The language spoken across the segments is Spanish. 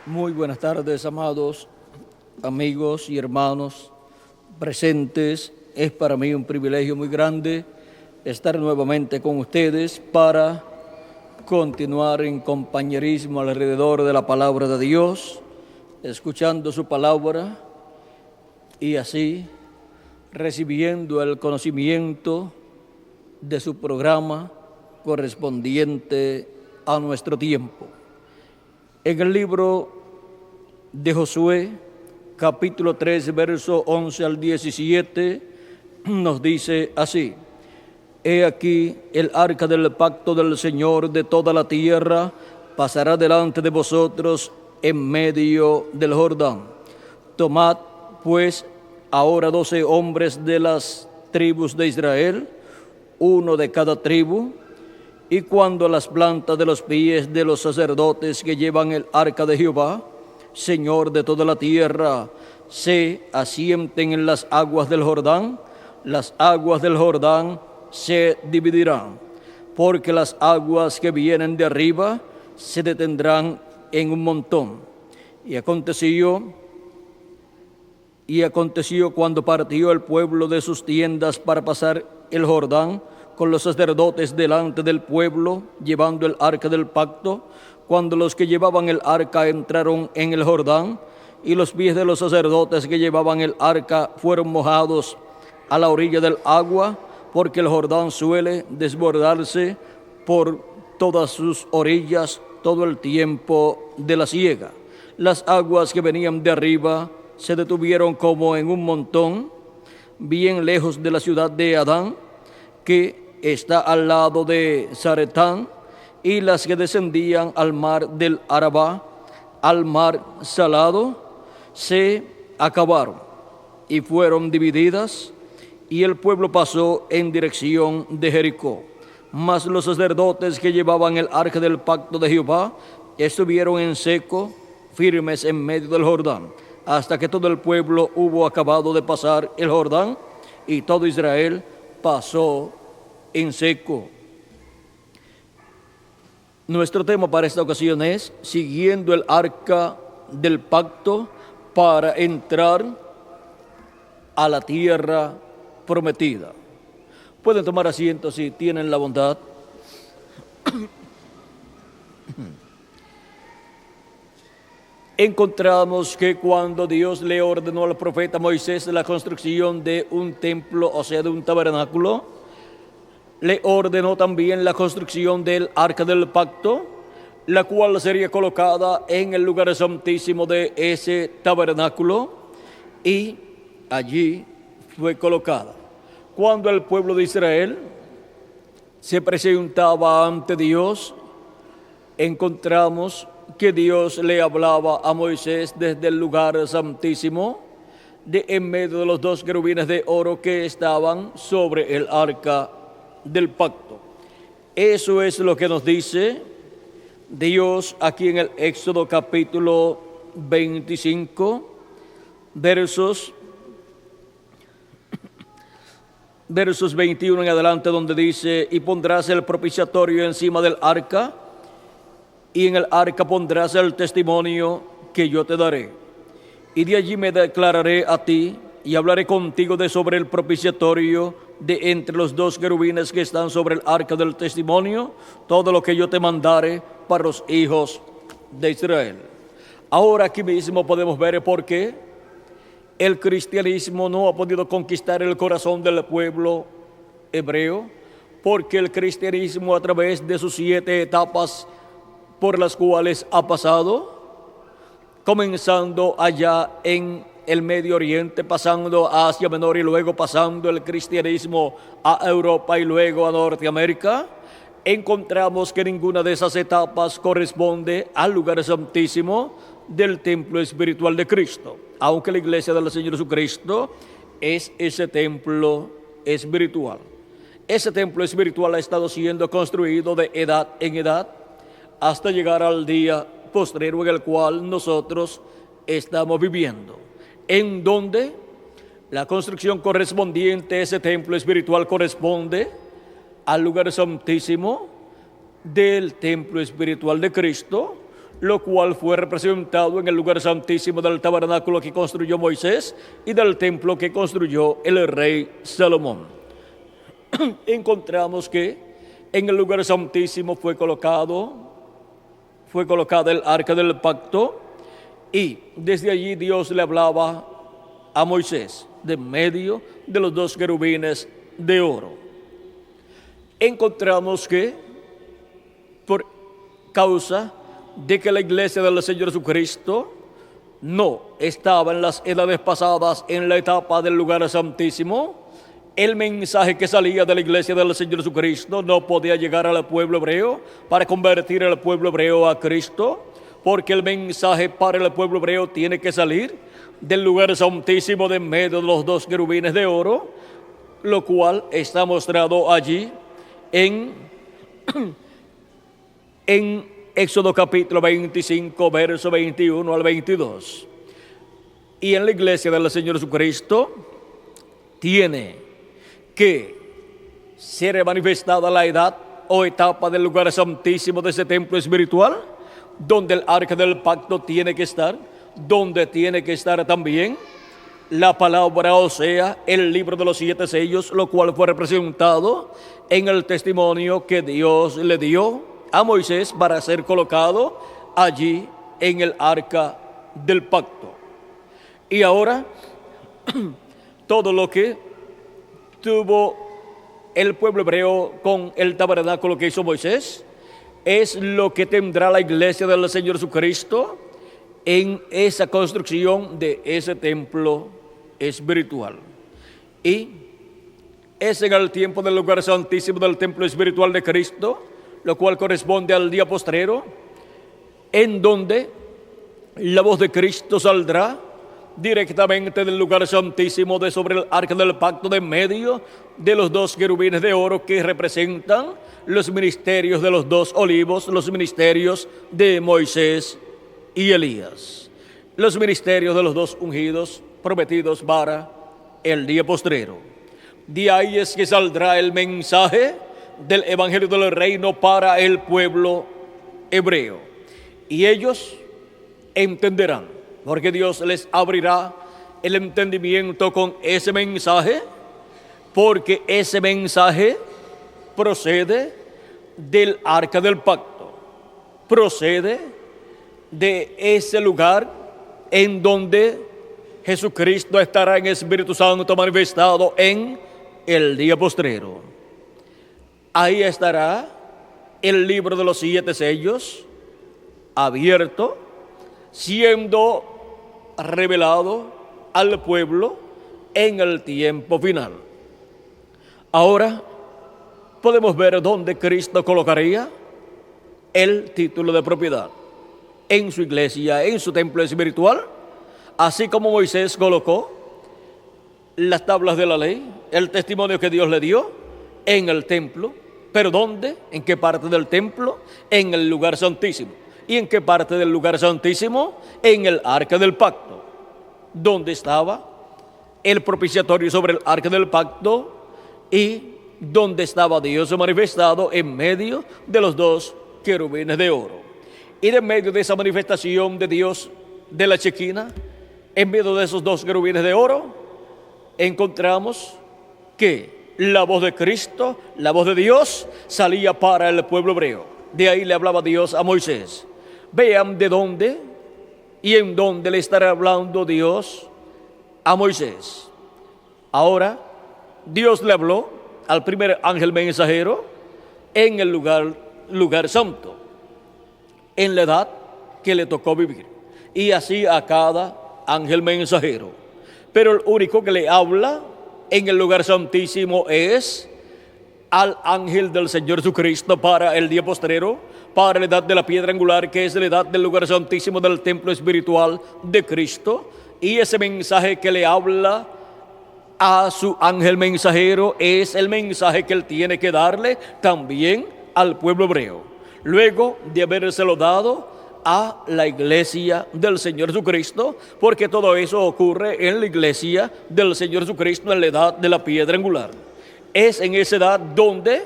Muy buenas tardes, amados amigos y hermanos presentes. Es para mí un privilegio muy grande estar nuevamente con ustedes para continuar en compañerismo alrededor de la palabra de Dios, escuchando su palabra y así recibiendo el conocimiento de su programa correspondiente a nuestro tiempo. En el libro de Josué, capítulo 3, verso 11 al 17, nos dice así: He aquí el arca del pacto del Señor de toda la tierra pasará delante de vosotros en medio del Jordán. Tomad pues ahora 12 hombres de las tribus de Israel, uno de cada tribu, y cuando las plantas de los pies de los sacerdotes que llevan el arca de Jehová, Señor de toda la tierra, se asienten en las aguas del Jordán, las aguas del Jordán se dividirán, porque las aguas que vienen de arriba se detendrán en un montón. Y aconteció cuando partió el pueblo de sus tiendas para pasar el Jordán, con los sacerdotes delante del pueblo, llevando el arca del pacto, cuando los que llevaban el arca entraron en el Jordán, y los pies de los sacerdotes que llevaban el arca fueron mojados a la orilla del agua, porque el Jordán suele desbordarse por todas sus orillas todo el tiempo de la siega. Las aguas que venían de arriba se detuvieron como en un montón, bien lejos de la ciudad de Adán, que está al lado de Zaretán, y las que descendían al mar del Arabá, al mar salado, se acabaron y fueron divididas, y el pueblo pasó en dirección de Jericó. Mas los sacerdotes que llevaban el arca del pacto de Jehová estuvieron en seco, firmes en medio del Jordán, hasta que todo el pueblo hubo acabado de pasar el Jordán, y todo Israel pasó en seco. Nuestro tema para esta ocasión es siguiendo el arca del pacto para entrar a la tierra prometida. Pueden tomar asiento si tienen la bondad. Encontramos que cuando Dios le ordenó al profeta Moisés la construcción de un templo, o sea, de un tabernáculo, le ordenó también la construcción del arca del pacto, la cual sería colocada en el lugar santísimo de ese tabernáculo, y allí fue colocada. Cuando el pueblo de Israel se presentaba ante Dios, encontramos que Dios le hablaba a Moisés desde el lugar santísimo, de en medio de los dos querubines de oro que estaban sobre el arca del pacto. Eso es lo que nos dice Dios aquí en el Éxodo capítulo 25, versos 21 en adelante, donde dice: y pondrás el propiciatorio encima del arca, y en el arca pondrás el testimonio que yo te daré, y de allí me declararé a ti, y hablaré contigo de sobre el propiciatorio, de entre los dos querubines que están sobre el arca del testimonio, todo lo que yo te mandare para los hijos de Israel. Ahora aquí mismo podemos ver por qué el cristianismo no ha podido conquistar el corazón del pueblo hebreo, porque el cristianismo, a través de sus 7 etapas por las cuales ha pasado, comenzando allá en el Medio Oriente, pasando a Asia Menor y luego pasando el cristianismo a Europa y luego a Norteamérica, encontramos que ninguna de esas etapas corresponde al lugar santísimo del templo espiritual de Cristo, aunque la iglesia del Señor Jesucristo es ese templo espiritual. Ese templo espiritual ha estado siendo construido de edad en edad hasta llegar al día postrero en el cual nosotros estamos viviendo, en donde la construcción correspondiente a ese templo espiritual corresponde al lugar santísimo del templo espiritual de Cristo, lo cual fue representado en el lugar santísimo del tabernáculo que construyó Moisés y del templo que construyó el rey Salomón. Encontramos que en el lugar santísimo fue colocada el arca del pacto, y desde allí Dios le hablaba a Moisés de medio de los dos querubines de oro. Encontramos que por causa de que la iglesia del Señor Jesucristo no estaba en las edades pasadas en la etapa del lugar santísimo, el mensaje que salía de la iglesia del Señor Jesucristo no podía llegar al pueblo hebreo para convertir al pueblo hebreo a Cristo, porque el mensaje para el pueblo hebreo tiene que salir del lugar santísimo de medio de los dos querubines de oro, lo cual está mostrado allí en Éxodo capítulo 25, verso 21 al 22. Y en la iglesia del Señor Jesucristo tiene que ser manifestada la edad o etapa del lugar santísimo de ese templo espiritual, donde el arca del pacto tiene que estar, donde tiene que estar también la palabra, o sea, el libro de los 7 sellos, lo cual fue representado en el testimonio que Dios le dio a Moisés para ser colocado allí en el arca del pacto. Y ahora, todo lo que tuvo el pueblo hebreo con el tabernáculo que hizo Moisés es lo que tendrá la iglesia del Señor Jesucristo en esa construcción de ese templo espiritual. Y es en el tiempo del lugar santísimo del templo espiritual de Cristo, lo cual corresponde al día postrero, en donde la voz de Cristo saldrá directamente del lugar santísimo de sobre el arca del pacto de medio de los dos querubines de oro que representan los ministerios de los dos olivos, los ministerios de Moisés y Elías, los ministerios de los dos ungidos prometidos para el día postrero. De ahí es que saldrá el mensaje del evangelio del reino para el pueblo hebreo, y ellos entenderán, porque Dios les abrirá el entendimiento con ese mensaje, porque ese mensaje procede del arca del pacto, procede de ese lugar en donde Jesucristo estará en Espíritu Santo manifestado en el día postrero. Ahí estará el libro de los 7 sellos abierto, siendo revelado al pueblo en el tiempo final. Ahora podemos ver dónde Cristo colocaría el título de propiedad: en su iglesia, en su templo espiritual, así como Moisés colocó las tablas de la ley, el testimonio que Dios le dio en el templo. ¿Pero dónde? ¿En qué parte del templo? En el lugar santísimo. ¿Y en qué parte del lugar santísimo? En el arca del pacto, donde estaba el propiciatorio sobre el arca del pacto y donde estaba Dios manifestado en medio de los dos querubines de oro. Y de medio de esa manifestación de Dios de la Chequina, en medio de esos dos querubines de oro, encontramos que la voz de Cristo, la voz de Dios, salía para el pueblo hebreo. De ahí le hablaba Dios a Moisés. Vean de dónde y en dónde le estará hablando Dios a Moisés. Ahora, Dios le habló al primer ángel mensajero en el lugar santo, en la edad que le tocó vivir, y así a cada ángel mensajero. Pero el único que le habla en el lugar santísimo es al ángel del Señor Jesucristo para el día postrero, para la edad de la piedra angular, que es la edad del lugar santísimo del templo espiritual de Cristo. Y ese mensaje que le habla a su ángel mensajero es el mensaje que él tiene que darle también al pueblo hebreo, luego de habérselo dado a la iglesia del Señor Jesucristo, porque todo eso ocurre en la iglesia del Señor Jesucristo en la edad de la piedra angular. Es en esa edad donde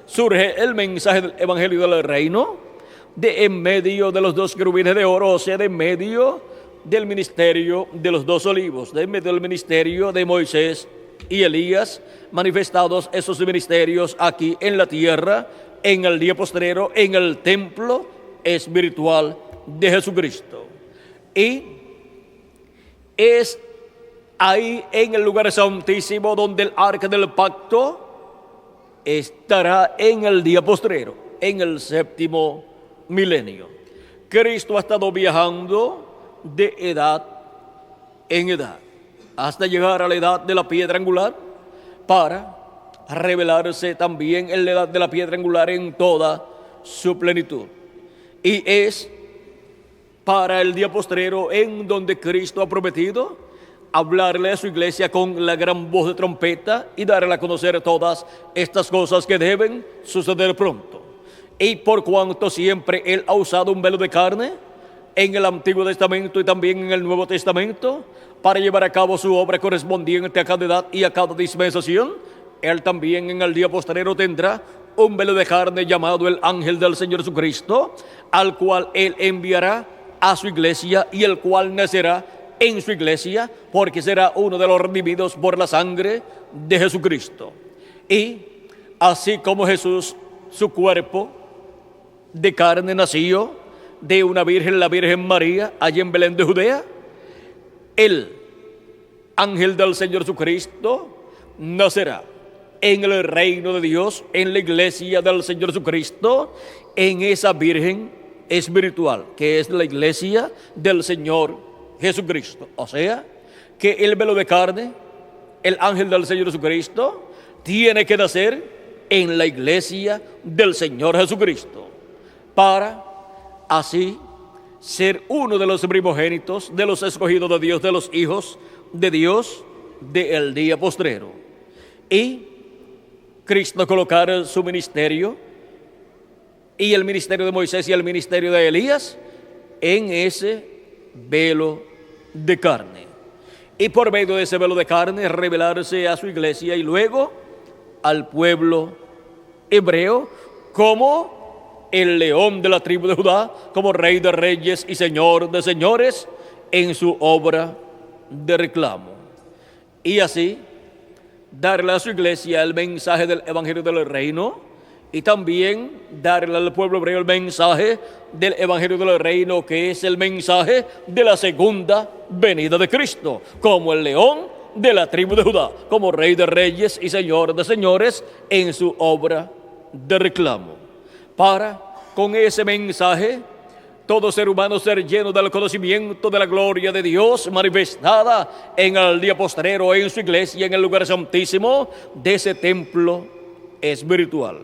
surge el mensaje del evangelio del reino, de en medio de los dos querubines de oro, o sea, de en medio del ministerio de los dos olivos, de en medio del ministerio de Moisés y Elías, manifestados esos ministerios aquí en la tierra, en el día postrero, en el templo espiritual de Jesucristo. Y es ahí en el lugar santísimo donde el arca del pacto estará en el día postrero, en el séptimo milenio. Cristo ha estado viajando de edad en edad hasta llegar a la edad de la piedra angular, para revelarse también en la edad de la piedra angular en toda su plenitud. Y es para el día postrero en donde Cristo ha prometido hablarle a su iglesia con la gran voz de trompeta y darle a conocer todas estas cosas que deben suceder pronto. Y por cuanto siempre Él ha usado un velo de carne en el Antiguo Testamento y también en el Nuevo Testamento para llevar a cabo su obra correspondiente a cada edad y a cada dispensación, Él también en el día postrero tendrá un velo de carne llamado el ángel del Señor Jesucristo, al cual Él enviará a su iglesia y el cual nacerá en su iglesia, porque será uno de los redimidos por la sangre de Jesucristo. Y así como Jesús, su cuerpo de carne nació de una virgen, la Virgen María, allí en Belén de Judea, el ángel del Señor Jesucristo nacerá en el reino de Dios, en la iglesia del Señor Jesucristo, en esa virgen espiritual, que es la iglesia del Señor Jesucristo. O sea, que el velo de carne, el ángel del Señor Jesucristo, tiene que nacer en la iglesia del Señor Jesucristo, para así ser uno de los primogénitos, de los escogidos de Dios, de los hijos de Dios del día postrero. Y Cristo colocar su ministerio y el ministerio de Moisés y el ministerio de Elías en ese velo de carne. Y por medio de ese velo de carne revelarse a su iglesia y luego al pueblo hebreo como el león de la tribu de Judá, como rey de reyes y señor de señores en su obra de reclamo. Y así darle a su iglesia el mensaje del evangelio del reino y también darle al pueblo hebreo el mensaje del evangelio del reino, que es el mensaje de la segunda venida de Cristo, como el león de la tribu de Judá, como rey de reyes y señor de señores en su obra de reclamo, para con ese mensaje todo ser humano ser lleno del conocimiento de la gloria de Dios manifestada en el día postrero en su iglesia, en el lugar santísimo de ese templo espiritual,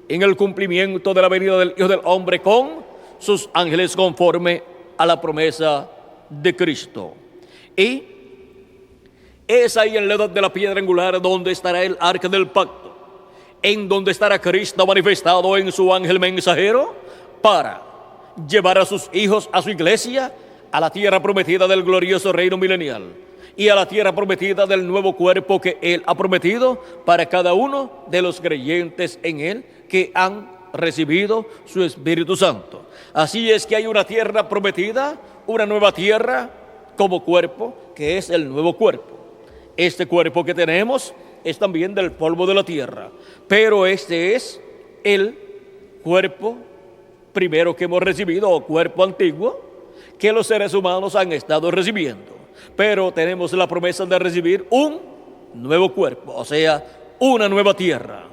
en el cumplimiento de la venida del Hijo del Hombre con sus ángeles conforme a la promesa de Cristo. Y es ahí en la edad de la piedra angular donde estará el arca del pacto, en donde estará Cristo manifestado en su ángel mensajero para llevar a sus hijos, a su iglesia, a la tierra prometida del glorioso reino milenial y a la tierra prometida del nuevo cuerpo que Él ha prometido para cada uno de los creyentes en Él que han recibido su Espíritu Santo. Así es que hay una tierra prometida, una nueva tierra como cuerpo, que es el nuevo cuerpo. Este cuerpo que tenemos es también del polvo de la tierra, pero este es el cuerpo primero que hemos recibido, o cuerpo antiguo, que los seres humanos han estado recibiendo. Pero tenemos la promesa de recibir un nuevo cuerpo, o sea, una nueva tierra,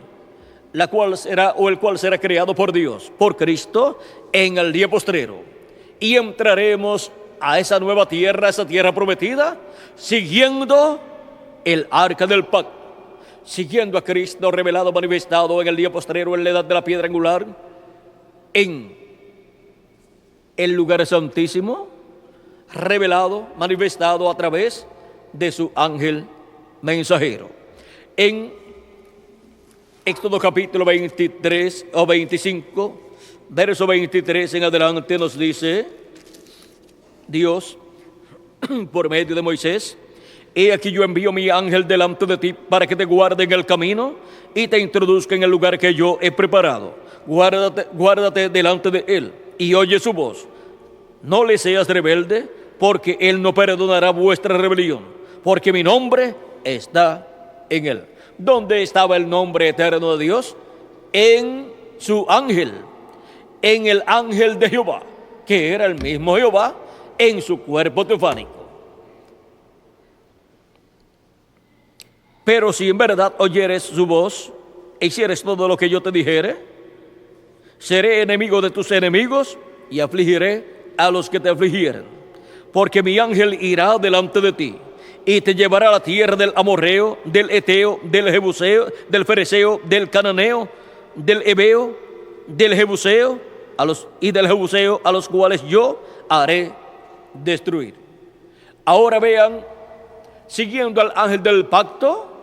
la cual será, o el cual será creado por Dios, por Cristo, en el día postrero. Y entraremos a esa nueva tierra, esa tierra prometida, siguiendo el arca del pacto, siguiendo a Cristo revelado, manifestado en el día postrero, en la edad de la piedra angular, en el lugar santísimo, revelado, manifestado a través de su ángel mensajero. En Éxodo capítulo 23 o 25, verso 23 en adelante, nos dice Dios por medio de Moisés: he aquí yo envío mi ángel delante de ti para que te guarde en el camino y te introduzca en el lugar que yo he preparado. Guárdate delante de él y oye su voz. No le seas rebelde, porque Él no perdonará vuestra rebelión, porque mi nombre está en Él. ¿Dónde estaba el nombre eterno de Dios? En su ángel, en el ángel de Jehová, que era el mismo Jehová en su cuerpo teofánico. Pero si en verdad oyeres su voz e hicieres todo lo que yo te dijere, seré enemigo de tus enemigos y afligiré a los que te afligieren. Porque mi ángel irá delante de ti y te llevará a la tierra del amorreo, del eteo, del jebuseo, del fereceo, del cananeo, del heveo, del jebuseo y del jebuseo, a los cuales yo haré destruir. Ahora vean, siguiendo al ángel del pacto,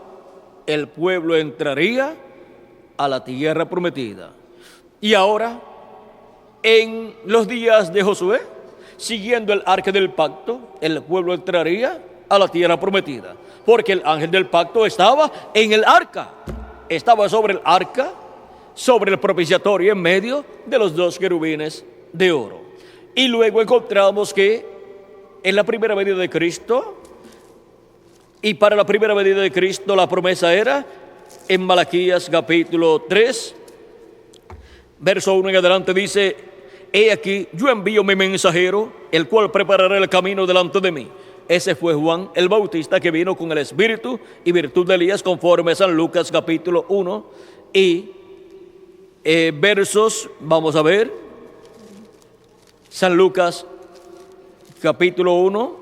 el pueblo entraría a la tierra prometida. Y ahora, en los días de Josué, siguiendo el arca del pacto, el pueblo entraría a la tierra prometida, porque el ángel del pacto estaba en el arca, estaba sobre el arca, sobre el propiciatorio en medio de los dos querubines de oro. Y luego encontramos que en la primera venida de Cristo, y para la primera venida de Cristo la promesa era en Malaquías capítulo 3, verso 1 en adelante, dice: he aquí, yo envío mi mensajero, el cual preparará el camino delante de mí. Ese fue Juan el Bautista, que vino con el espíritu y virtud de Elías, conforme a San Lucas capítulo 1 y versos, vamos a ver, San Lucas capítulo 1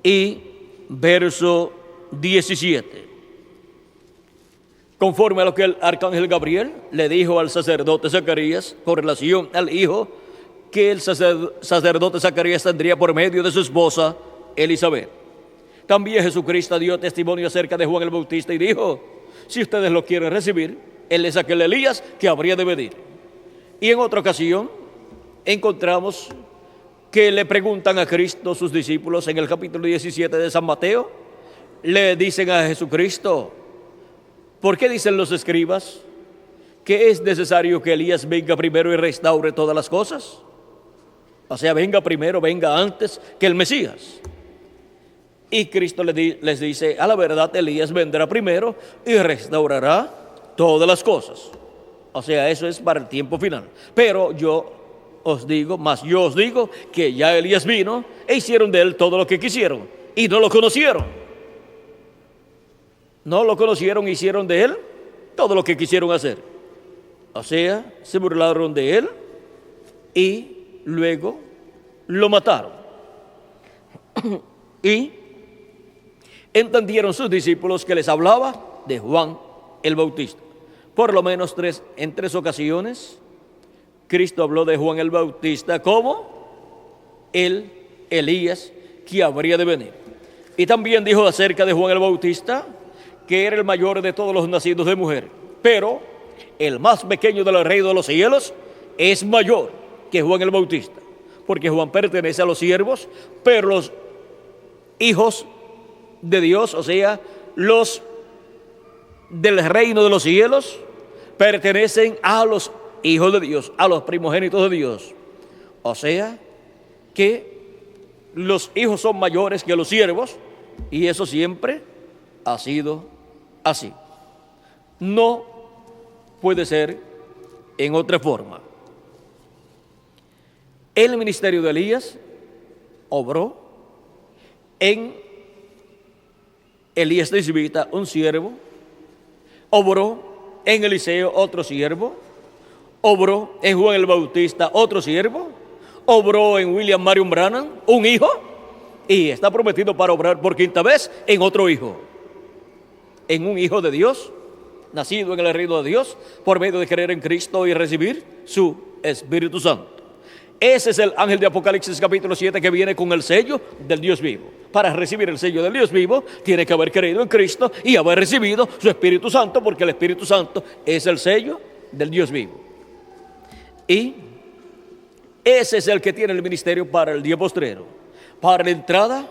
y verso 17. Conforme a lo que el arcángel Gabriel le dijo al sacerdote Zacarías con relación al hijo que el sacerdote Zacarías tendría por medio de su esposa Elizabeth. También Jesucristo dio testimonio acerca de Juan el Bautista y dijo: si ustedes lo quieren recibir, él es aquel Elías que habría de venir. Y en otra ocasión encontramos que le preguntan a Cristo sus discípulos en el capítulo 17 de San Mateo, le dicen a Jesucristo: ¿por qué dicen los escribas que es necesario que Elías venga primero y restaure todas las cosas? O sea, venga primero, venga antes que el Mesías. Y Cristo les dice: a la verdad, Elías vendrá primero y restaurará todas las cosas. O sea, eso es para el tiempo final. Pero yo os digo que ya Elías vino e hicieron de él todo lo que quisieron y no lo conocieron. No lo conocieron, hicieron de él todo lo que quisieron hacer. O sea, se burlaron de él y luego lo mataron. Y entendieron sus discípulos que les hablaba de Juan el Bautista. Por lo menos en tres ocasiones, Cristo habló de Juan el Bautista como el Elías que habría de venir. Y también dijo acerca de Juan el Bautista que era el mayor de todos los nacidos de mujer, pero el más pequeño del reino de los cielos es mayor que Juan el Bautista, porque Juan pertenece a los siervos, pero los hijos de Dios, o sea, los del reino de los cielos, pertenecen a los hijos de Dios, a los primogénitos de Dios. O sea, que los hijos son mayores que los siervos, y eso siempre ha sido así. No puede ser en otra forma. El ministerio de Elías obró en Elías de Tisbita, un siervo, obró en Eliseo, otro siervo, obró en Juan el Bautista, otro siervo, obró en William Marion Branham, un hijo, y está prometido para obrar por quinta vez en otro hijo, en un hijo de Dios, nacido en el reino de Dios, por medio de creer en Cristo y recibir su Espíritu Santo. Ese es el ángel de Apocalipsis capítulo 7 que viene con el sello del Dios vivo. Para recibir el sello del Dios vivo, tiene que haber creído en Cristo y haber recibido su Espíritu Santo, porque el Espíritu Santo es el sello del Dios vivo. Y ese es el que tiene el ministerio para el día postrero, para la entrada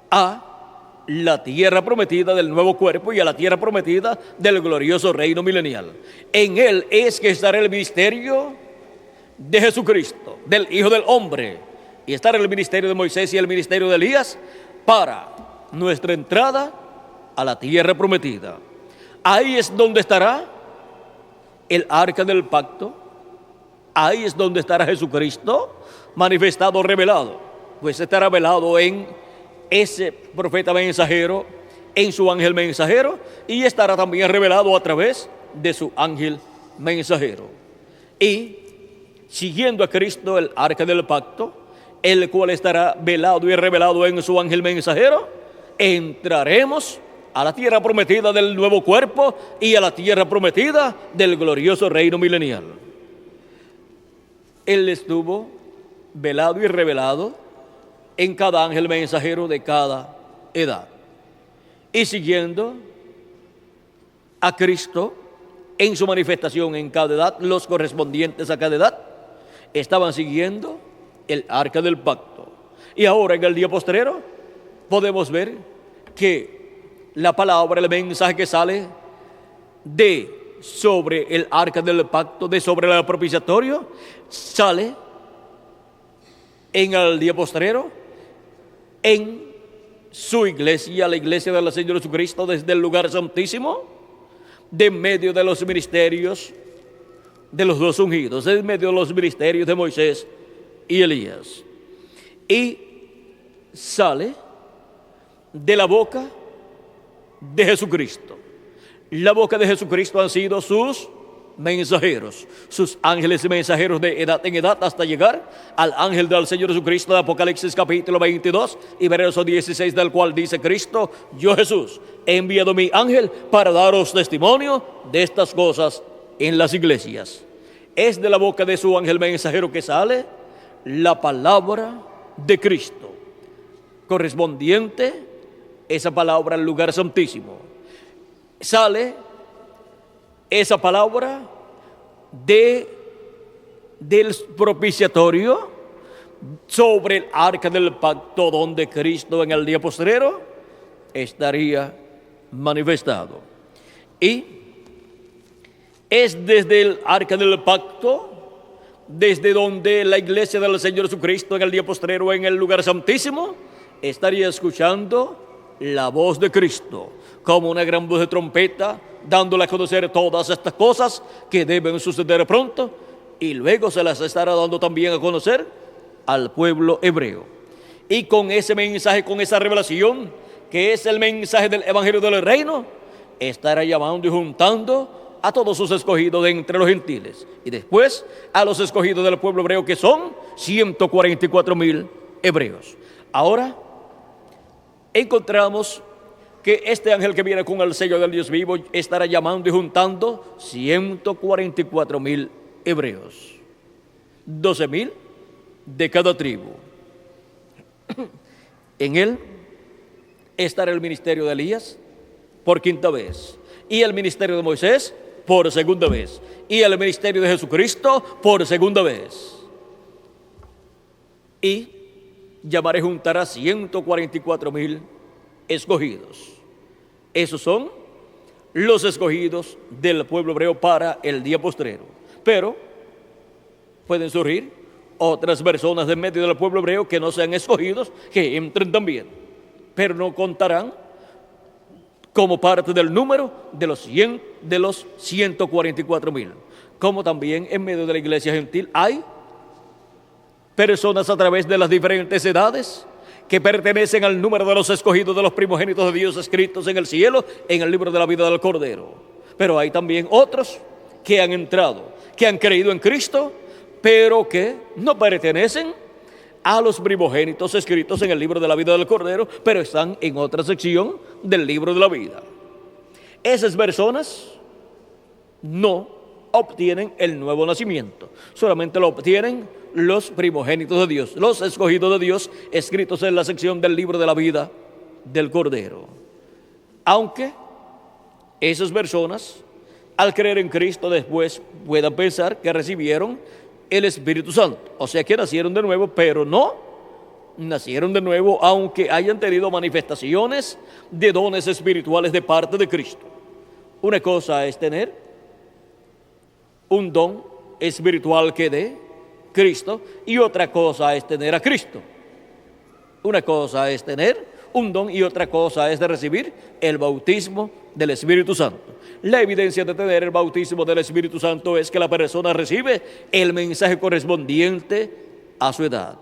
a la tierra prometida del nuevo cuerpo y a la tierra prometida del glorioso reino milenial. En él es que estará el ministerio de Jesucristo, del Hijo del Hombre, y estar en el ministerio de Moisés y el ministerio de Elías para nuestra entrada a la tierra prometida. Ahí es donde estará el arca del pacto, ahí es donde estará Jesucristo manifestado, revelado, pues estará velado en ese profeta mensajero, en su ángel mensajero, y estará también revelado a través de su ángel mensajero. Y siguiendo a Cristo, el arca del pacto, el cual estará velado y revelado en su ángel mensajero, entraremos a la tierra prometida del nuevo cuerpo y a la tierra prometida del glorioso reino milenial. Él estuvo velado y revelado en cada ángel mensajero de cada edad. Y siguiendo a Cristo en su manifestación en cada edad, los correspondientes a cada edad estaban siguiendo el arca del pacto. Y ahora en el día postrero podemos ver que la palabra, el mensaje que sale de sobre el arca del pacto, de sobre el propiciatorio, sale en el día postrero en su iglesia, la iglesia del Señor Jesucristo, desde el lugar santísimo, de medio de los ministerios de los dos ungidos, de medio de los ministerios de Moisés y Elías, y sale de la boca de Jesucristo. La boca de Jesucristo han sido sus mensajeros, sus ángeles mensajeros de edad en edad, hasta llegar al ángel del Señor Jesucristo de Apocalipsis capítulo 22 y verso 16, del cual dice Cristo: yo, Jesús, he enviado mi ángel para daros testimonio de estas cosas en las iglesias. Es de la boca de su ángel mensajero que sale la palabra de Cristo, correspondiente esa palabra al lugar santísimo. Sale esa palabra del propiciatorio sobre el arca del pacto, donde Cristo en el día postrero estaría manifestado. Y es desde el arca del pacto, desde donde la iglesia del Señor Jesucristo en el día postrero, en el lugar santísimo, estaría escuchando la voz de Cristo, como una gran voz de trompeta, dándole a conocer todas estas cosas que deben suceder pronto, y luego se las estará dando también a conocer al pueblo hebreo. Y con ese mensaje, con esa revelación, que es el mensaje del Evangelio del Reino, estará llamando y juntando a todos sus escogidos de entre los gentiles, y después a los escogidos del pueblo hebreo, que son 144,000 hebreos. Ahora encontramos que este ángel que viene con el sello del Dios vivo estará llamando y juntando 144,000 hebreos, 12,000 de cada tribu. En él estará el ministerio de Elías por quinta vez, y el ministerio de Moisés por segunda vez, y el ministerio de Jesucristo por segunda vez. Y llamaré juntar a 144,000 escogidos. Esos son los escogidos del pueblo hebreo para el día postrero. Pero pueden surgir otras personas de medio del pueblo hebreo que no sean escogidos, que entren también, pero no contarán como parte del número de los 144,000. Como también en medio de la iglesia gentil hay personas a través de las diferentes edades que pertenecen al número de los escogidos, de los primogénitos de Dios escritos en el cielo, en el libro de la vida del Cordero. Pero hay también otros que han entrado, que han creído en Cristo, pero que no pertenecen a los primogénitos escritos en el libro de la vida del Cordero, pero están en otra sección del libro de la vida. Esas personas no obtienen el nuevo nacimiento, solamente lo obtienen los primogénitos de Dios, los escogidos de Dios, escritos en la sección del libro de la vida del Cordero. Aunque esas personas, al creer en Cristo, después puedan pensar que recibieron el Espíritu Santo, o sea que nacieron de nuevo, pero no nacieron de nuevo, aunque hayan tenido manifestaciones de dones espirituales de parte de Cristo. Una cosa es tener un don espiritual que dé Cristo y otra cosa es tener a Cristo. Una cosa es tener un don y otra cosa es de recibir el bautismo del Espíritu Santo. La evidencia de tener el bautismo del Espíritu Santo es que la persona recibe el mensaje correspondiente a su edad.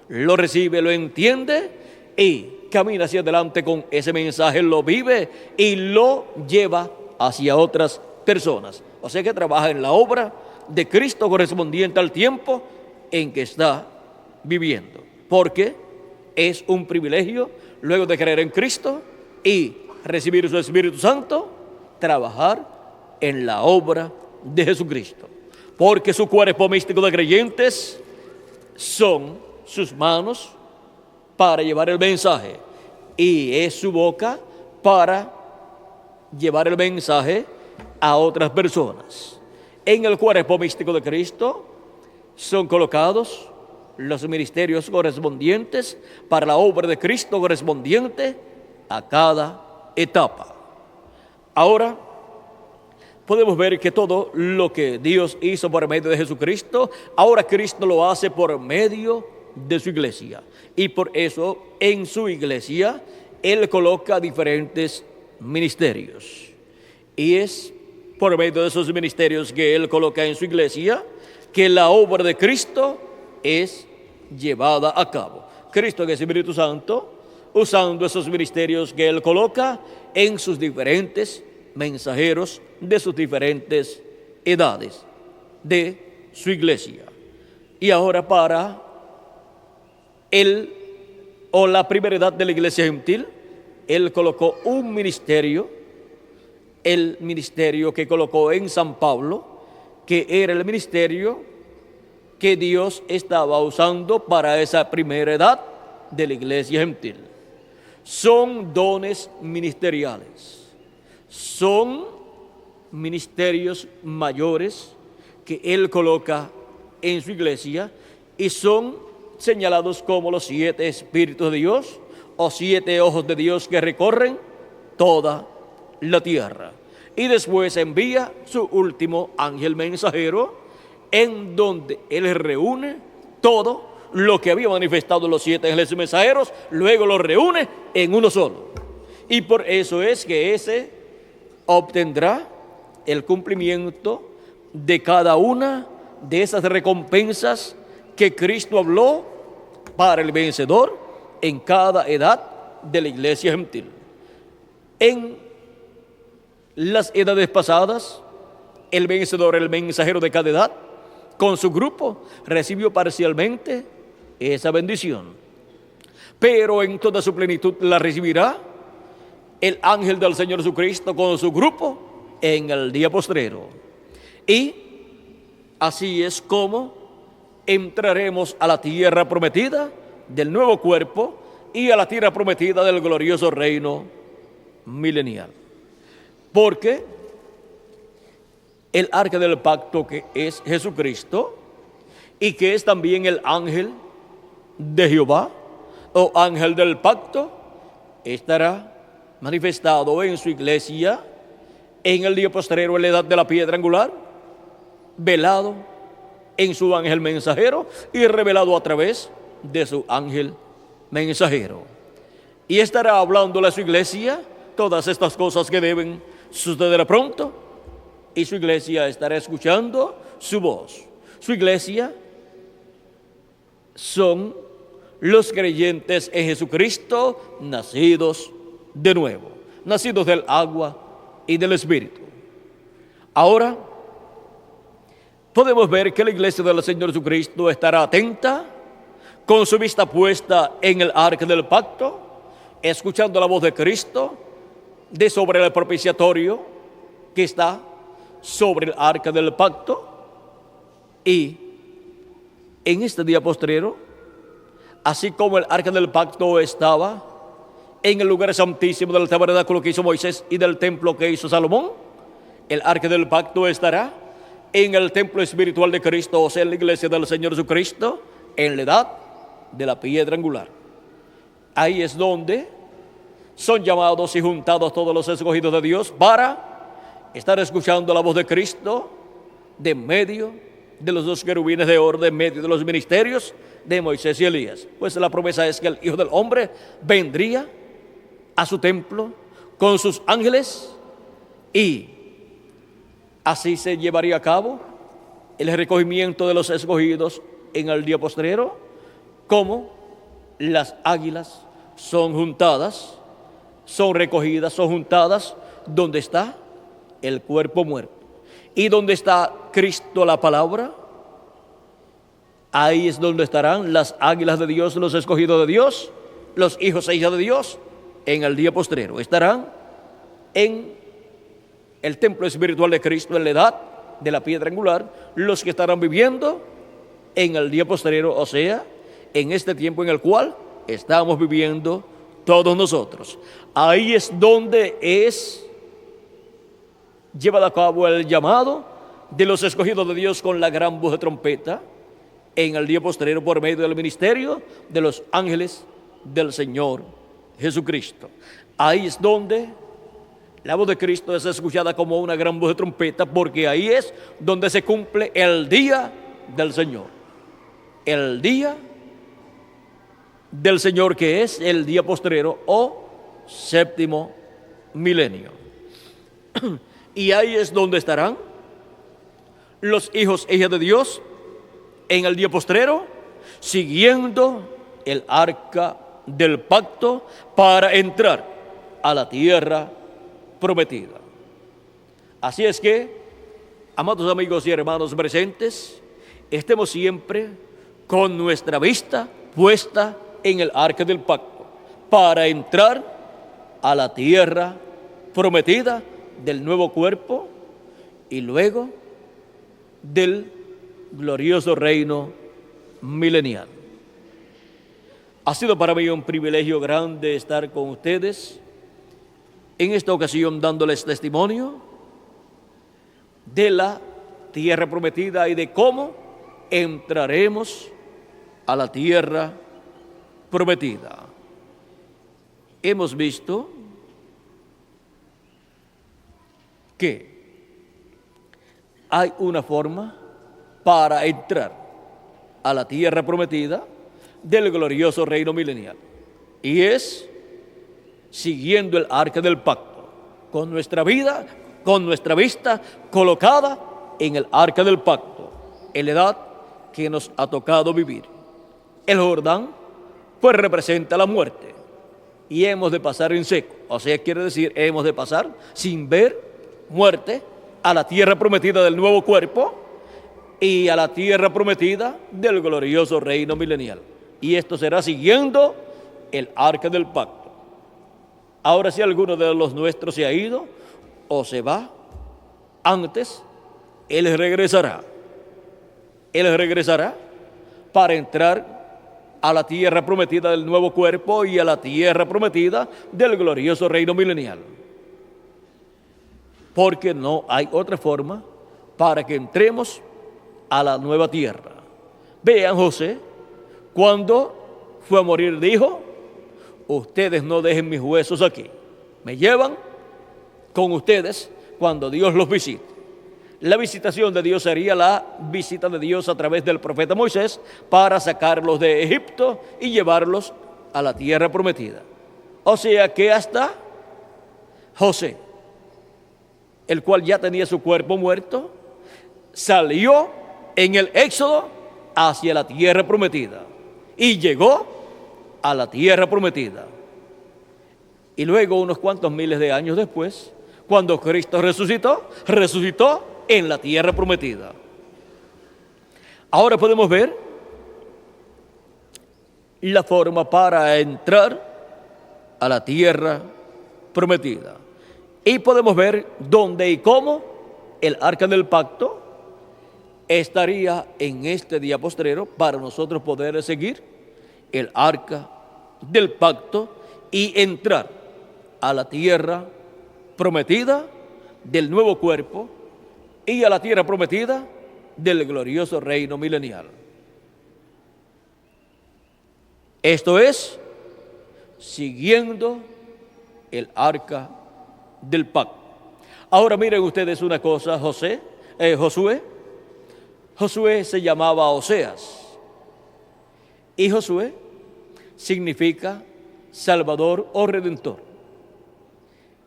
Lo recibe, lo entiende y camina hacia adelante con ese mensaje, lo vive y lo lleva hacia otras personas. O sea que trabaja en la obra de Cristo correspondiente al tiempo en que está viviendo. Porque es un privilegio, luego de creer en Cristo y recibir su Espíritu Santo, trabajar en la obra de Jesucristo. Porque su cuerpo místico de creyentes son sus manos para llevar el mensaje y es su boca para llevar el mensaje a otras personas. En el cuerpo místico de Cristo son colocados los ministerios correspondientes para la obra de Cristo correspondiente a cada etapa. Ahora podemos ver que todo lo que Dios hizo por medio de Jesucristo, ahora Cristo lo hace por medio de su iglesia. Y por eso en su iglesia Él coloca diferentes ministerios. Y es por medio de esos ministerios que Él coloca en su iglesia que la obra de Cristo es llevada a cabo. Cristo, que es Espíritu Santo, usando esos ministerios que Él coloca en sus diferentes mensajeros de sus diferentes edades de su iglesia. Y ahora para la primera edad de la iglesia gentil, Él colocó un ministerio, el ministerio que colocó en San Pablo, que era el ministerio que Dios estaba usando para esa primera edad de la iglesia gentil. Son dones ministeriales, son ministerios mayores que Él coloca en su iglesia y son señalados como los 7 Espíritus de Dios o 7 ojos de Dios que recorren toda la tierra. Y después envía su último ángel mensajero, en donde Él reúne todo lo que había manifestado los 7 ángeles mensajeros, luego lo reúne en uno solo. Y por eso es que ese obtendrá el cumplimiento de cada una de esas recompensas que Cristo habló para el vencedor en cada edad de la iglesia gentil. En las edades pasadas, el vencedor, el mensajero de cada edad, con su grupo, recibió parcialmente esa bendición. Pero en toda su plenitud la recibirá el ángel del Señor Jesucristo con su grupo en el día postrero. Y así es como entraremos a la tierra prometida del nuevo cuerpo y a la tierra prometida del glorioso reino milenial. Porque el arca del pacto, que es Jesucristo y que es también el ángel de Jehová o ángel del pacto, estará manifestado en su iglesia en el día postrero, en la edad de la piedra angular, velado en su ángel mensajero y revelado a través de su ángel mensajero. Y estará hablándole a su iglesia todas estas cosas que deben suceder pronto, y su iglesia estará escuchando su voz. Su iglesia son los creyentes en Jesucristo, nacidos de nuevo, nacidos del agua y del Espíritu. Ahora podemos ver que la iglesia del Señor Jesucristo estará atenta, con su vista puesta en el arca del pacto, escuchando la voz de Cristo de sobre el propiciatorio que está sobre el arca del pacto. Y en este día postrero, así como el arca del pacto estaba en el lugar santísimo del tabernáculo que hizo Moisés y del templo que hizo Salomón, el arca del pacto estará en el templo espiritual de Cristo, o sea, en la iglesia del Señor Jesucristo, en la edad de la piedra angular. Ahí es donde son llamados y juntados todos los escogidos de Dios para estar escuchando la voz de Cristo de en medio de los dos querubines de oro en medio de los ministerios de Moisés y Elías. Pues la promesa es que el Hijo del Hombre vendría a su templo con sus ángeles y así se llevaría a cabo el recogimiento de los escogidos en el día postrero, como las águilas son juntadas, son recogidas, son juntadas donde está el cuerpo muerto. Y donde está Cristo la palabra, ahí es donde estarán las águilas de Dios, los escogidos de Dios, los hijos e hijas de Dios, en el día postrero. Estarán en el templo espiritual de Cristo, en la edad de la piedra angular, los que estarán viviendo en el día postrero, o sea, en este tiempo en el cual estamos viviendo todos nosotros. Ahí es donde es llevado a cabo el llamado de los escogidos de Dios con la gran voz de trompeta en el día postrero por medio del ministerio de los ángeles del Señor Jesucristo. Ahí es donde la voz de Cristo es escuchada como una gran voz de trompeta, porque ahí es donde se cumple el día del Señor. El día del Señor, que es el día postrero o séptimo milenio. Y ahí es donde estarán los hijos e hijas de Dios en el día postrero, siguiendo el arca del pacto para entrar a la tierra prometida. Así es que, amados amigos y hermanos presentes, estemos siempre con nuestra vista puesta en el arca del pacto para entrar a la tierra prometida del nuevo cuerpo y luego del glorioso reino milenial. Ha sido para mí un privilegio grande estar con ustedes en esta ocasión dándoles testimonio de la tierra prometida y de cómo entraremos a la tierra prometida. Hemos visto que hay una forma para entrar a la tierra prometida del glorioso reino milenial, y es siguiendo el arca del pacto, con nuestra vida, con nuestra vista colocada en el arca del pacto, en la edad que nos ha tocado vivir. El Jordán pues representa la muerte y hemos de pasar en seco, o sea, quiere decir hemos de pasar sin ver muerte a la tierra prometida del nuevo cuerpo y a la tierra prometida del glorioso reino milenial. Y esto será siguiendo el arca del pacto. Ahora, si alguno de los nuestros se ha ido o se va antes, Él regresará. Él regresará para entrar a la tierra prometida del nuevo cuerpo y a la tierra prometida del glorioso reino milenial. Porque no hay otra forma para que entremos a la nueva tierra. Vean, José, cuando fue a morir, dijo: ustedes no dejen mis huesos aquí, me llevan con ustedes cuando Dios los visite. La visitación de Dios sería la visita de Dios a través del profeta Moisés para sacarlos de Egipto y llevarlos a la tierra prometida. O sea que hasta José, el cual ya tenía su cuerpo muerto, salió en el éxodo hacia la tierra prometida y llegó a la tierra prometida. Y luego, unos cuantos miles de años después, cuando Cristo resucitó, resucitó en la tierra prometida. Ahora podemos ver la forma para entrar a la tierra prometida. Y podemos ver dónde y cómo el arca del pacto estaría en este día postrero para nosotros poder seguir el arca del pacto y entrar a la tierra prometida del nuevo cuerpo y a la tierra prometida del glorioso reino milenial. Esto es, siguiendo el arca del pacto. Ahora miren ustedes una cosa, Josué, Josué se llamaba Oseas, y Josué significa Salvador o Redentor.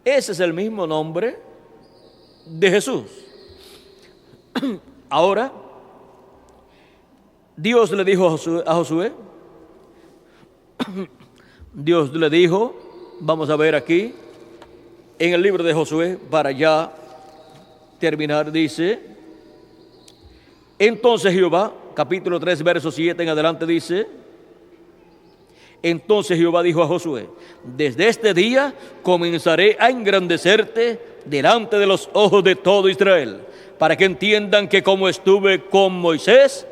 Ese es el mismo nombre de Jesús. Ahora, Dios le dijo a Josué, Dios le dijo, vamos a ver aquí, en el libro de Josué, para ya terminar, dice, entonces Jehová, capítulo 3, verso 7 en adelante dice, entonces Jehová dijo a Josué, desde este día comenzaré a engrandecerte delante de los ojos de todo Israel, para que entiendan que como estuve con Moisés,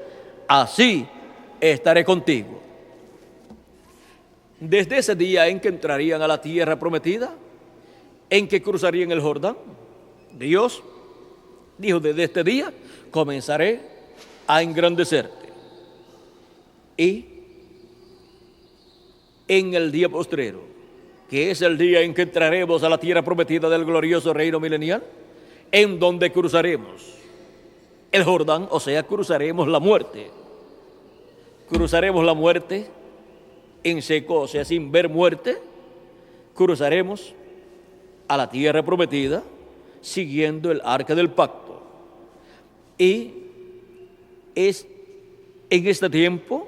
así estaré contigo. Desde ese día en que entrarían a la tierra prometida, en que cruzarían el Jordán, Dios dijo, desde este día comenzaré a engrandecerte. Y en el día postrero, que es el día en que entraremos a la tierra prometida del glorioso reino milenial, en donde cruzaremos el Jordán, o sea, cruzaremos la muerte. Cruzaremos la muerte en seco, o sea, sin ver muerte, cruzaremos a la tierra prometida siguiendo el arca del pacto. Y es en este tiempo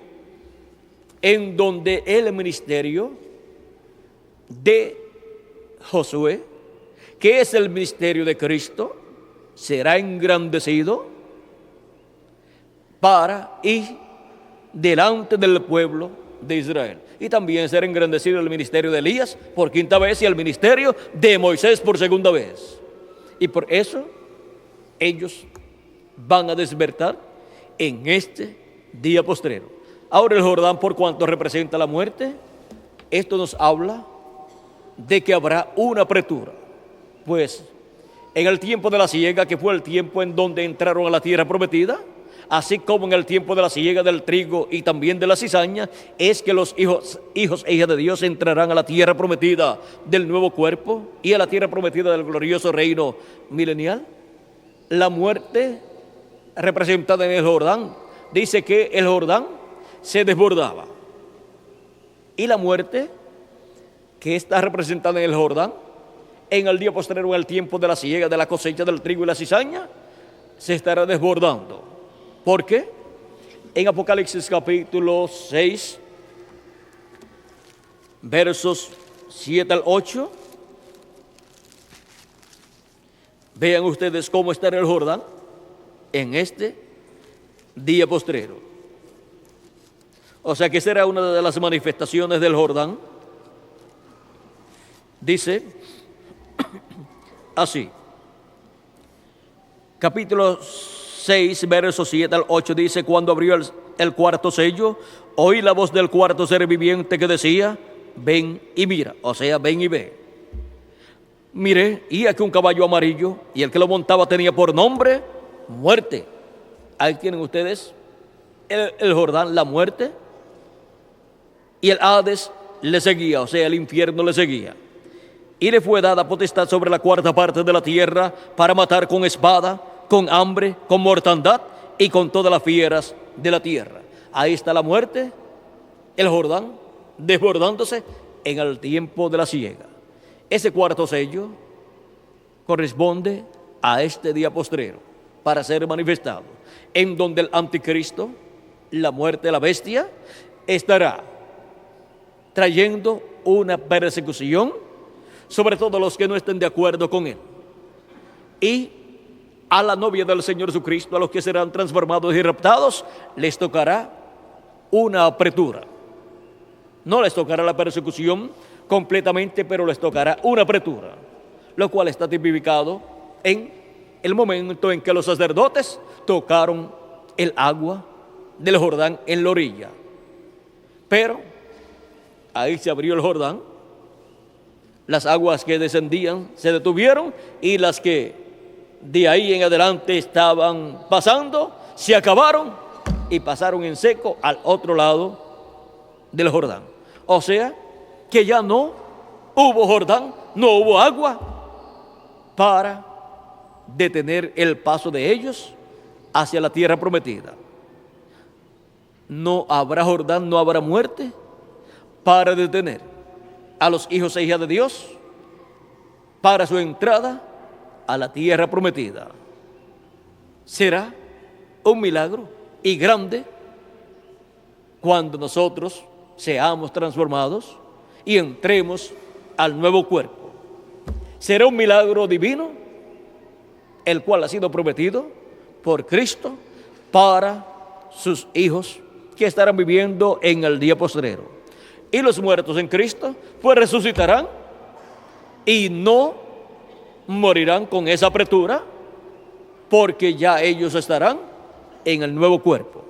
en donde el ministerio de Josué, que es el ministerio de Cristo, será engrandecido para ir delante del pueblo de Israel. Y también será engrandecido el ministerio de Elías por quinta vez y el ministerio de Moisés por segunda vez. Y por eso ellos van a despertar en este día postrero. Ahora el Jordán, por cuanto representa la muerte, esto nos habla de que habrá una apretura. Pues en el tiempo de la siega, que fue el tiempo en donde entraron a la tierra prometida, así como en el tiempo de la siega del trigo y también de la cizaña, es que los hijos e hijas de Dios entrarán a la tierra prometida del nuevo cuerpo y a la tierra prometida del glorioso reino milenial. La muerte representada en el Jordán, dice que el Jordán se desbordaba. Y la muerte que está representada en el Jordán, en el día postrero, en el tiempo de la siega, de la cosecha del trigo y la cizaña, se estará desbordando. ¿Por qué? En Apocalipsis capítulo 6, versos 7 al 8, vean ustedes cómo estará el Jordán en este día postrero. O sea que será una de las manifestaciones del Jordán. Dice así, capítulo 6, versos 7 al 8 dice, cuando abrió el cuarto sello, oí la voz del cuarto ser viviente que decía, ven y mira, o sea, ven y ve. Miré, y aquí un caballo amarillo, y el que lo montaba tenía por nombre muerte. Ahí tienen ustedes el Jordán, la muerte, y el Hades le seguía, o sea, el infierno le seguía. Y le fue dada potestad sobre la cuarta parte de la tierra para matar con espada, con hambre, con mortandad y con todas las fieras de la tierra. Ahí está la muerte, el Jordán, desbordándose en el tiempo de la siega. Ese cuarto sello corresponde a este día postrero para ser manifestado, en donde el anticristo, la muerte de la bestia, estará trayendo una persecución sobre todos los que no estén de acuerdo con él. Y a la novia del Señor Jesucristo, a los que serán transformados y raptados, les tocará una apretura. No les tocará la persecución completamente, pero les tocará una apretura, lo cual está tipificado en el momento en que los sacerdotes tocaron el agua del Jordán en la orilla. Pero ahí se abrió el Jordán, las aguas que descendían se detuvieron y las que de ahí en adelante estaban pasando se acabaron y pasaron en seco al otro lado del Jordán. O sea que ya no hubo Jordán, no hubo agua para detener el paso de ellos hacia la tierra prometida. No habrá Jordán, no habrá muerte para detener a los hijos e hijas de Dios para su entrada a la tierra prometida. Será un milagro y grande cuando nosotros seamos transformados y entremos al nuevo cuerpo. Será un milagro divino, el cual ha sido prometido por Cristo para sus hijos que estarán viviendo en el día postrero. Y los muertos en Cristo pues resucitarán y no morirán con esa apretura, porque ya ellos estarán en el nuevo cuerpo.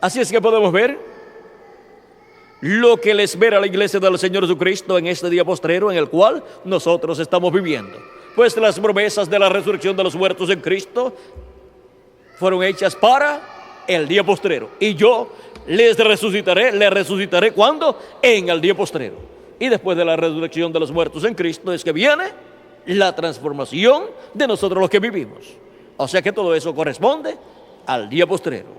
Así es que podemos ver lo que le espera a la iglesia del Señor Jesucristo en este día postrero en el cual nosotros estamos viviendo. Pues las promesas de la resurrección de los muertos en Cristo fueron hechas para el día postrero. Y yo les resucitaré ¿cuándo? En el día postrero. Y después de la resurrección de los muertos en Cristo es que viene la transformación de nosotros los que vivimos. O sea que todo eso corresponde al día postrero.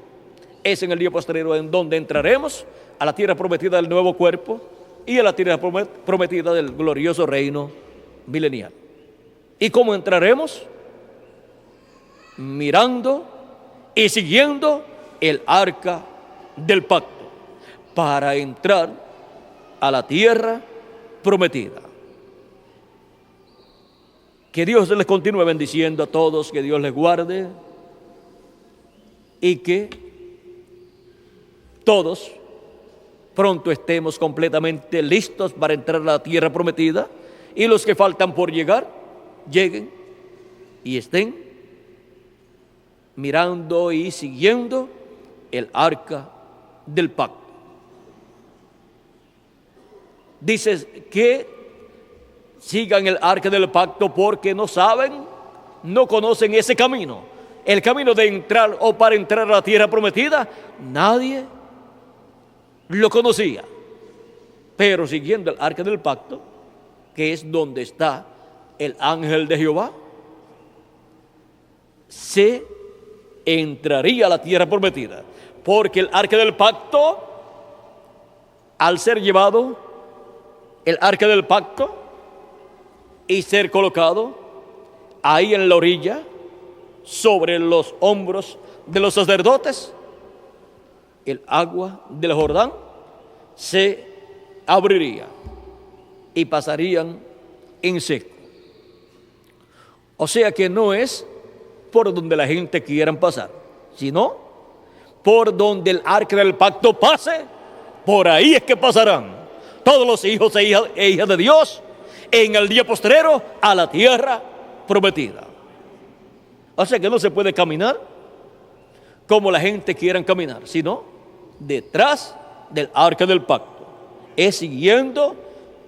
Es en el día postrero en donde entraremos a la tierra prometida del nuevo cuerpo y a la tierra prometida del glorioso reino milenial. ¿Y cómo entraremos? Mirando y siguiendo el arca del pacto para entrar a la tierra prometida. Que Dios les continúe bendiciendo a todos, que Dios les guarde y que todos pronto estemos completamente listos para entrar a la tierra prometida y los que faltan por llegar, lleguen y estén mirando y siguiendo el arca del pacto. Dices que sigan el arca del pacto porque no saben, no conocen ese camino. El camino de entrar o para entrar a la tierra prometida, nadie lo conocía. Pero siguiendo el arca del pacto, que es donde está el ángel de Jehová, se entraría a la tierra prometida. Porque el arca del pacto, al ser llevado, el arca del pacto, y ser colocado ahí en la orilla, sobre los hombros de los sacerdotes, el agua del Jordán se abriría y pasarían en seco. O sea que no es por donde la gente quiera pasar, sino por donde el arca del pacto pase, por ahí es que pasarán todos los hijos e hijas de Dios en el día postrero a la tierra prometida. O sea que no se puede caminar como la gente quiera caminar, sino detrás del arca del pacto. Es siguiendo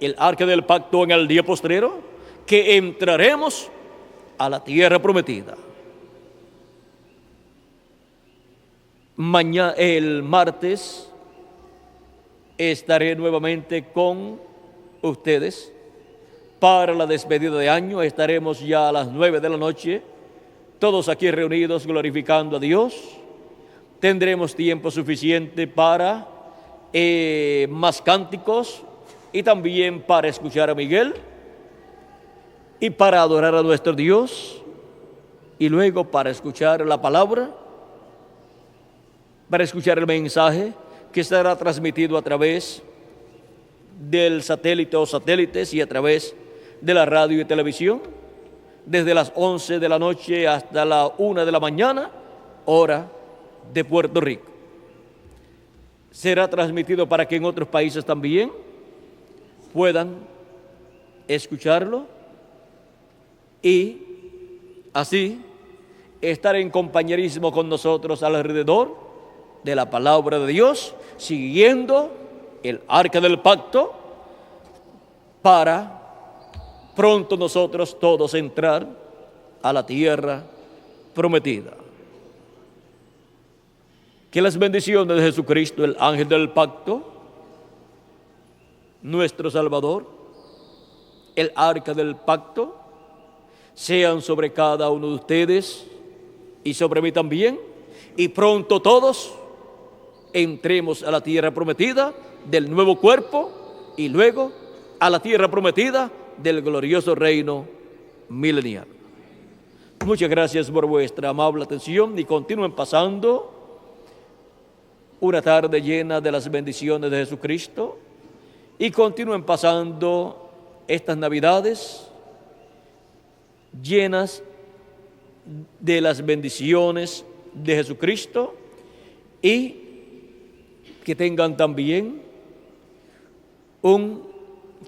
el arca del pacto en el día postrero que entraremos a la tierra prometida. Mañana, el martes, estaré nuevamente con ustedes para la despedida de año. Estaremos ya a las 9 de la noche, todos aquí reunidos glorificando a Dios. Tendremos tiempo suficiente para más cánticos y también para escuchar a Miguel y para adorar a nuestro Dios y luego para escuchar la palabra, para escuchar el mensaje que estará transmitido a través del satélite o satélites y a través de la radio y televisión, desde las 11 de la noche hasta la 1 de la mañana, hora de Puerto Rico. Será transmitido para que en otros países también puedan escucharlo y así estar en compañerismo con nosotros alrededor de la palabra de Dios, siguiendo el arca del pacto para pronto nosotros todos entrar a la tierra prometida. Que las bendiciones de Jesucristo, el ángel del pacto, nuestro Salvador, el arca del pacto, sean sobre cada uno de ustedes y sobre mí también, y pronto todos entremos a la tierra prometida del nuevo cuerpo y luego a la tierra prometida del glorioso reino milenial. Muchas gracias por vuestra amable atención y continúen pasando una tarde llena de las bendiciones de Jesucristo y continúen pasando estas Navidades llenas de las bendiciones de Jesucristo y que tengan también un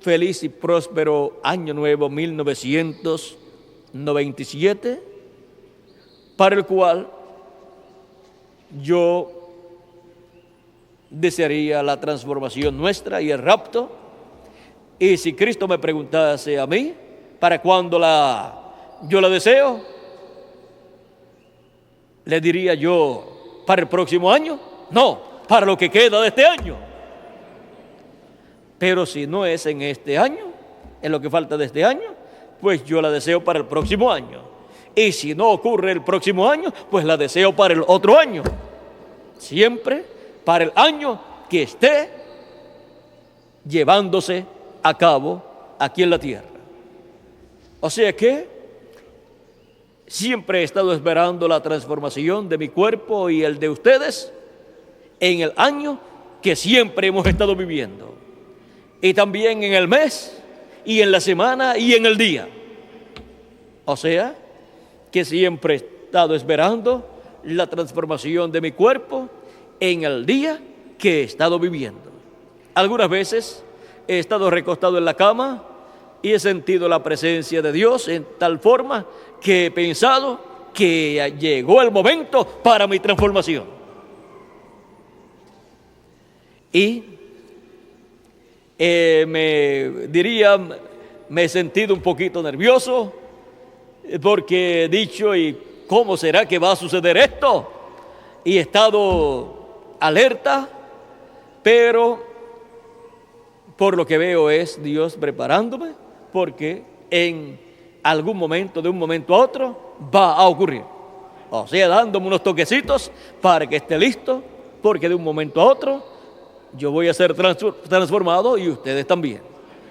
feliz y próspero año nuevo 1997, para el cual yo desearía la transformación nuestra y el rapto. Y si Cristo me preguntase a mí, ¿para cuándo yo la deseo? ¿Le diría yo para el próximo año? No, para lo que queda de este año. Pero si no es en este año, en lo que falta de este año, pues yo la deseo para el próximo año. Y si no ocurre el próximo año, pues la deseo para el otro año. Siempre para el año que esté llevándose a cabo aquí en la tierra. O sea que siempre he estado esperando la transformación de mi cuerpo y el de ustedes en el año que siempre hemos estado viviendo. Y también en el mes, y en la semana, y en el día. O sea, que siempre he estado esperando la transformación de mi cuerpo en el día que he estado viviendo. Algunas veces he estado recostado en la cama y he sentido la presencia de Dios en tal forma que he pensado que llegó el momento para mi transformación. Y me he sentido un poquito nervioso porque he dicho, ¿y cómo será que va a suceder esto? Y he estado alerta, pero por lo que veo es Dios preparándome, porque en algún momento, de un momento a otro, va a ocurrir. O sea, dándome unos toquecitos para que esté listo, porque de un momento a otro yo voy a ser transformado y ustedes también.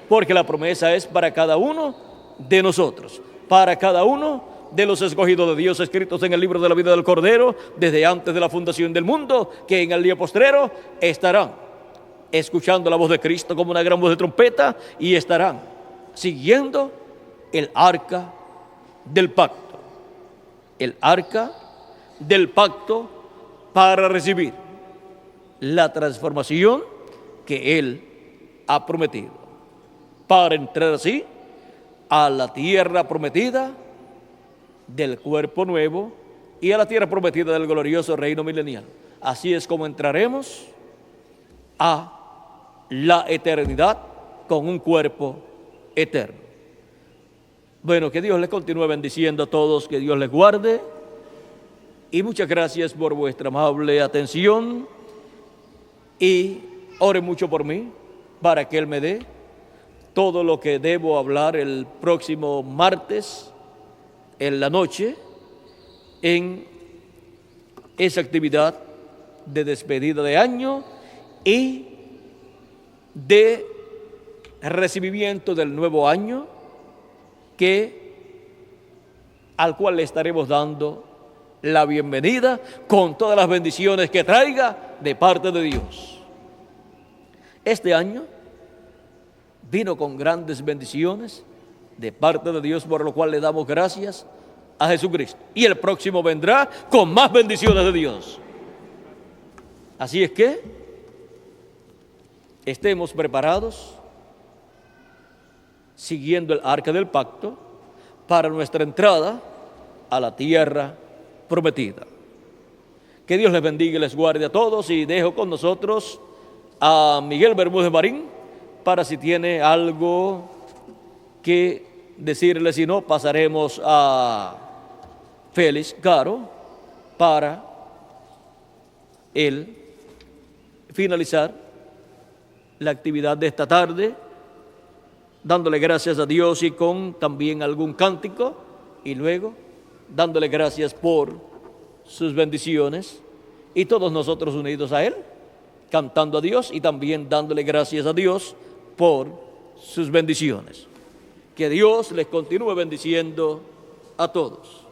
Porque la promesa es para cada uno de nosotros, para cada uno de los escogidos de Dios escritos en el libro de la vida del Cordero desde antes de la fundación del mundo, que en el día postrero estarán escuchando la voz de Cristo como una gran voz de trompeta y estarán siguiendo el arca del pacto. El arca del pacto para recibir la transformación que Él ha prometido, para entrar así a la tierra prometida del cuerpo nuevo y a la tierra prometida del glorioso reino milenial. Así es como entraremos a la eternidad con un cuerpo eterno. Bueno, que Dios les continúe bendiciendo a todos, que Dios les guarde y muchas gracias por vuestra amable atención y oren mucho por mí para que Él me dé todo lo que debo hablar el próximo martes en la noche en esa actividad de despedida de año y de recibimiento del nuevo año al cual le estaremos dando la bienvenida con todas las bendiciones que traiga de parte de Dios. Este año vino con grandes bendiciones de parte de Dios, por lo cual le damos gracias a Jesucristo. Y el próximo vendrá con más bendiciones de Dios. Así es que estemos preparados, siguiendo el arca del pacto, para nuestra entrada a la tierra prometida. Que Dios les bendiga y les guarde a todos, y dejo con nosotros a Miguel Bermúdez Marín para si tiene algo que decirle. Si no, pasaremos a Félix Caro para él finalizar la actividad de esta tarde, dándole gracias a Dios y con también algún cántico, y luego dándole gracias por sus bendiciones y todos nosotros unidos a Él, cantando a Dios y también dándole gracias a Dios por sus bendiciones. Que Dios les continúe bendiciendo a todos.